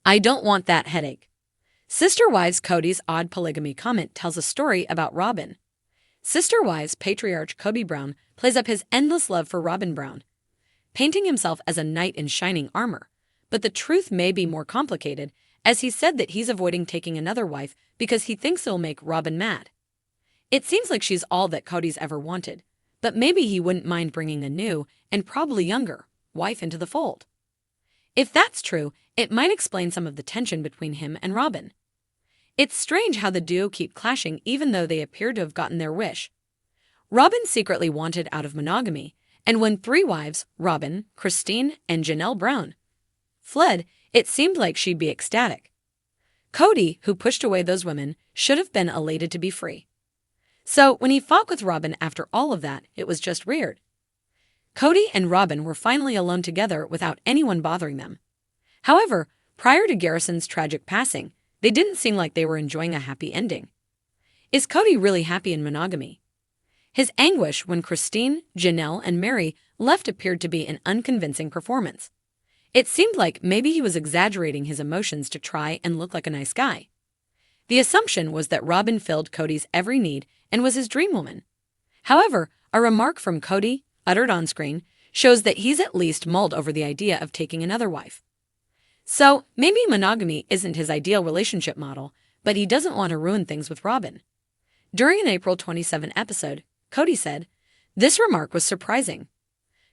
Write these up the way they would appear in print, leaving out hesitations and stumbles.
I don't want that headache. Sister Wives Kody's odd polygamy comment tells a story about Robyn. Sister Wives patriarch Kody Brown plays up his endless love for Robyn Brown, painting himself as a knight in shining armor. But the truth may be more complicated, as he said that he's avoiding taking another wife because he thinks it'll make Robyn mad. It seems like she's all that Kody's ever wanted, but maybe he wouldn't mind bringing a new, and probably younger, wife into the fold. If that's true, it might explain some of the tension between him and Robyn. It's strange how the duo keep clashing even though they appear to have gotten their wish. Robyn secretly wanted out of monogamy, and when three wives, Robyn, Cristin, and Janelle Brown, fled, it seemed like she'd be ecstatic. Kody, who pushed away those women, should have been elated to be free. So when he fought with Robyn after all of that, it was just weird. Kody and Robyn were finally alone together without anyone bothering them. However, prior to Garrison's tragic passing, they didn't seem like they were enjoying a happy ending. Is Kody really happy in monogamy? His anguish when Cristin, Janelle, and Mary left appeared to be an unconvincing performance. It seemed like maybe he was exaggerating his emotions to try and look like a nice guy. The assumption was that Robyn filled Kody's every need and was his dream woman. However, a remark from Kody, uttered on screen, shows that he's at least mulled over the idea of taking another wife. So, maybe monogamy isn't his ideal relationship model, but he doesn't want to ruin things with Robyn. During an April 27 episode, Kody said, "This remark was surprising."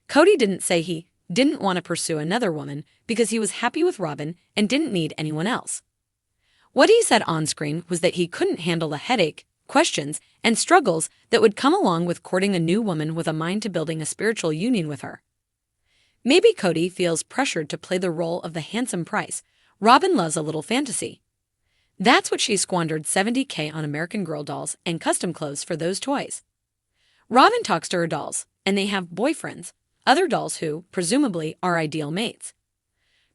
Kody didn't say he didn't want to pursue another woman because he was happy with Robyn and didn't need anyone else. What he said on screen was that he couldn't handle the headache, questions, and struggles that would come along with courting a new woman with a mind to building a spiritual union with her. Maybe Kody feels pressured to play the role of the handsome prince. Robyn loves a little fantasy. That's what she squandered $70K on American Girl dolls and custom clothes for those toys. Robyn talks to her dolls, and they have boyfriends, other dolls who, presumably, are ideal mates.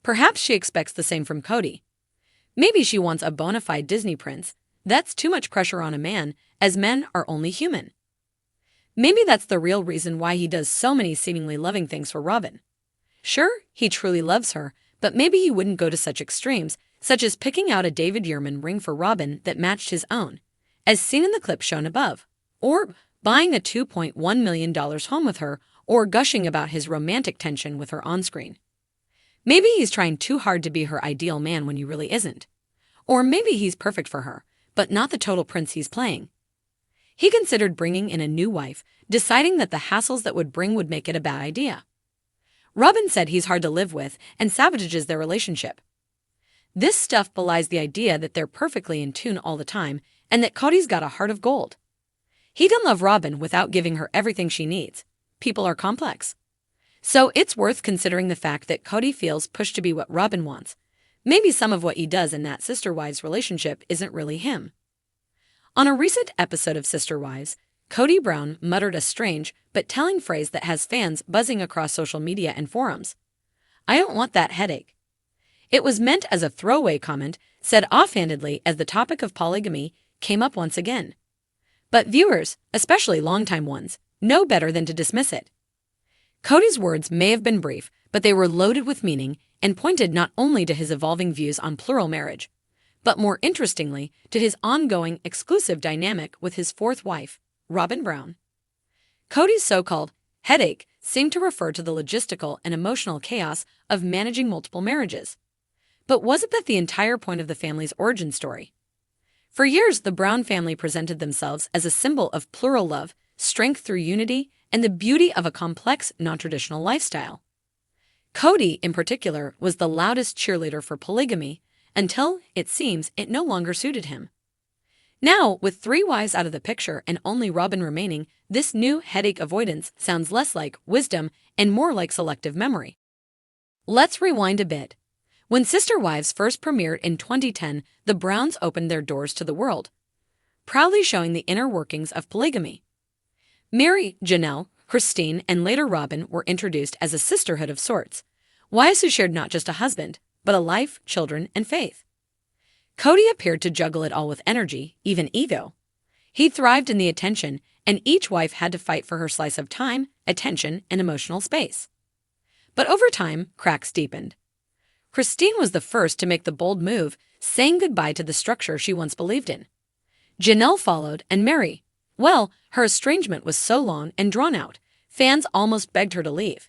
Perhaps she expects the same from Kody. Maybe she wants a bona fide Disney prince. That's too much pressure on a man, as men are only human. Maybe that's the real reason why he does so many seemingly loving things for Robyn. Sure, he truly loves her, but maybe he wouldn't go to such extremes, such as picking out a David Yurman ring for Robyn that matched his own, as seen in the clip shown above, or buying a $2.1 million home with her, or gushing about his romantic tension with her on screen. Maybe he's trying too hard to be her ideal man when he really isn't. Or maybe he's perfect for her, but not the total prince he's playing. He considered bringing in a new wife, deciding that the hassles that would bring would make it a bad idea. Robyn said he's hard to live with and sabotages their relationship. This stuff belies the idea that they're perfectly in tune all the time and that Kody's got a heart of gold. He can love Robyn without giving her everything she needs. People are complex. So it's worth considering the fact that Kody feels pushed to be what Robyn wants. Maybe some of what he does in that Sister Wives relationship isn't really him. On a recent episode of Sister Wives, Kody Brown muttered a strange but telling phrase that has fans buzzing across social media and forums. "I don't want that headache." It was meant as a throwaway comment, said offhandedly as the topic of polygamy came up once again. But viewers, especially longtime ones, know better than to dismiss it. Kody's words may have been brief, but they were loaded with meaning and pointed not only to his evolving views on plural marriage, but more interestingly, to his ongoing exclusive dynamic with his fourth wife, Robyn Brown. Kody's so-called headache seemed to refer to the logistical and emotional chaos of managing multiple marriages. But was it that the entire point of the family's origin story? For years, the Brown family presented themselves as a symbol of plural love, strength through unity, and the beauty of a complex, non-traditional lifestyle. Kody, in particular, was the loudest cheerleader for polygamy until, it seems, it no longer suited him. Now, with three wives out of the picture and only Robyn remaining, this new headache avoidance sounds less like wisdom and more like selective memory. Let's rewind a bit. When Sister Wives first premiered in 2010, the Browns opened their doors to the world, proudly showing the inner workings of polygamy. Mary, Janelle, Cristin, and later Robyn were introduced as a sisterhood of sorts, wives who shared not just a husband, but a life, children, and faith. Kody appeared to juggle it all with energy, even ego. He thrived in the attention, and each wife had to fight for her slice of time, attention, and emotional space. But over time, cracks deepened. Cristin was the first to make the bold move, saying goodbye to the structure she once believed in. Janelle followed, and Mary, well, her estrangement was so long and drawn out, fans almost begged her to leave.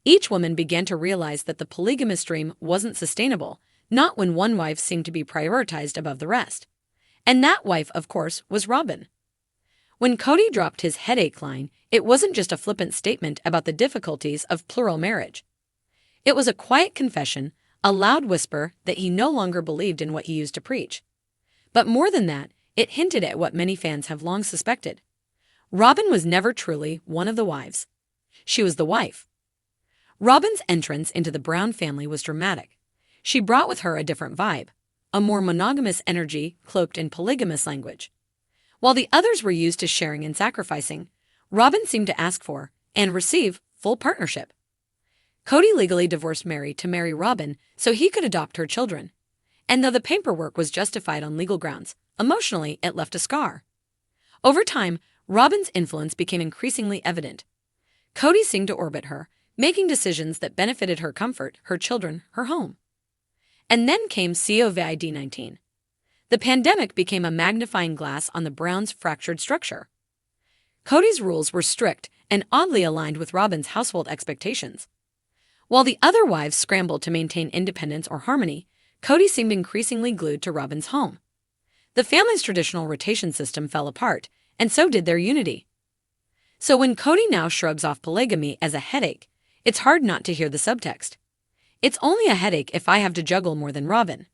Each woman began to realize that the polygamous dream wasn't sustainable, not when one wife seemed to be prioritized above the rest. And that wife, of course, was Robyn. When Kody dropped his headache line, it wasn't just a flippant statement about the difficulties of plural marriage. It was a quiet confession, a loud whisper that he no longer believed in what he used to preach. But more than that, it hinted at what many fans have long suspected. Robyn was never truly one of the wives. She was the wife. Robyn's entrance into the Brown family was dramatic. She brought with her a different vibe, a more monogamous energy cloaked in polygamous language. While the others were used to sharing and sacrificing, Robyn seemed to ask for, and receive, full partnership. Kody legally divorced Mary to marry Robyn so he could adopt her children. And though the paperwork was justified on legal grounds, emotionally it left a scar. Over time, Robyn's influence became increasingly evident. Kody seemed to orbit her, making decisions that benefited her comfort, her children, her home. And then came COVID-19. The pandemic became a magnifying glass on the Browns' fractured structure. Kody's rules were strict and oddly aligned with Robyn's household expectations. While the other wives scrambled to maintain independence or harmony, Kody seemed increasingly glued to Robyn's home. The family's traditional rotation system fell apart, and so did their unity. So when Kody now shrugs off polygamy as a headache, it's hard not to hear the subtext. It's only a headache if I have to juggle more than Robyn.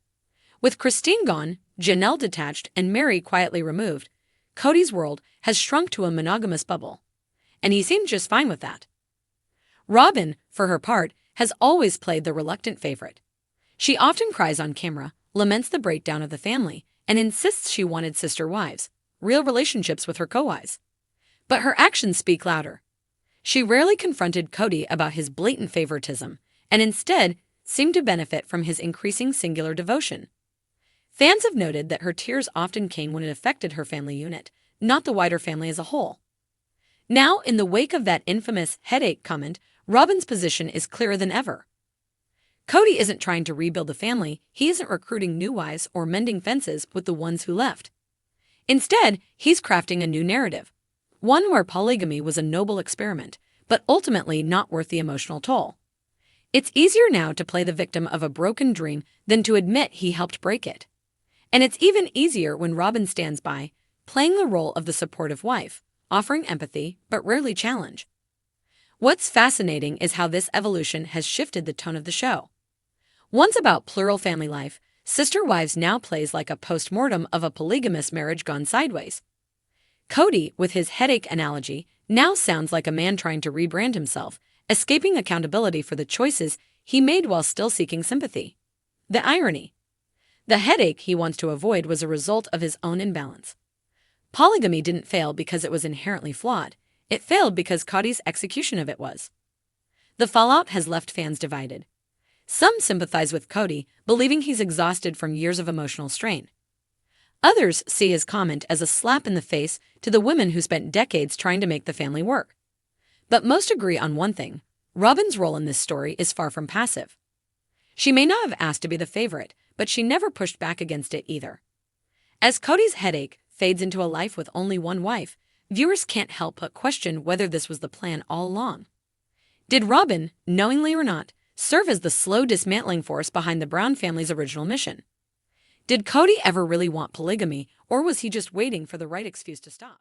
With Cristin gone, Janelle detached, and Mary quietly removed, Kody's world has shrunk to a monogamous bubble. And he seemed just fine with that. Robyn, for her part, has always played the reluctant favorite. She often cries on camera, laments the breakdown of the family, and insists she wanted sister wives, real relationships with her co-wives. But her actions speak louder. She rarely confronted Kody about his blatant favoritism, and instead seemed to benefit from his increasing singular devotion. Fans have noted that her tears often came when it affected her family unit, not the wider family as a whole. Now, in the wake of that infamous headache comment, Robyn's position is clearer than ever. Kody isn't trying to rebuild the family, he isn't recruiting new wives or mending fences with the ones who left. Instead, he's crafting a new narrative, one where polygamy was a noble experiment, but ultimately not worth the emotional toll. It's easier now to play the victim of a broken dream than to admit he helped break it. And it's even easier when Robyn stands by, playing the role of the supportive wife, offering empathy but rarely challenge. What's fascinating is how this evolution has shifted the tone of the show. Once about plural family life, Sister Wives now plays like a post-mortem of a polygamous marriage gone sideways. Kody, with his headache analogy, now sounds like a man trying to rebrand himself, escaping accountability for the choices he made while still seeking sympathy. The irony. The headache he wants to avoid was a result of his own imbalance. Polygamy didn't fail because it was inherently flawed. It failed because Kody's execution of it was. The fallout has left fans divided. Some sympathize with Kody, believing he's exhausted from years of emotional strain. Others see his comment as a slap in the face to the women who spent decades trying to make the family work. But most agree on one thing: Robyn's role in this story is far from passive. She may not have asked to be the favorite, but she never pushed back against it either. As Kody's headache fades into a life with only one wife, viewers can't help but question whether this was the plan all along. Did Robyn, knowingly or not, serve as the slow dismantling force behind the Brown family's original mission? Did Kody ever really want polygamy, or was he just waiting for the right excuse to stop?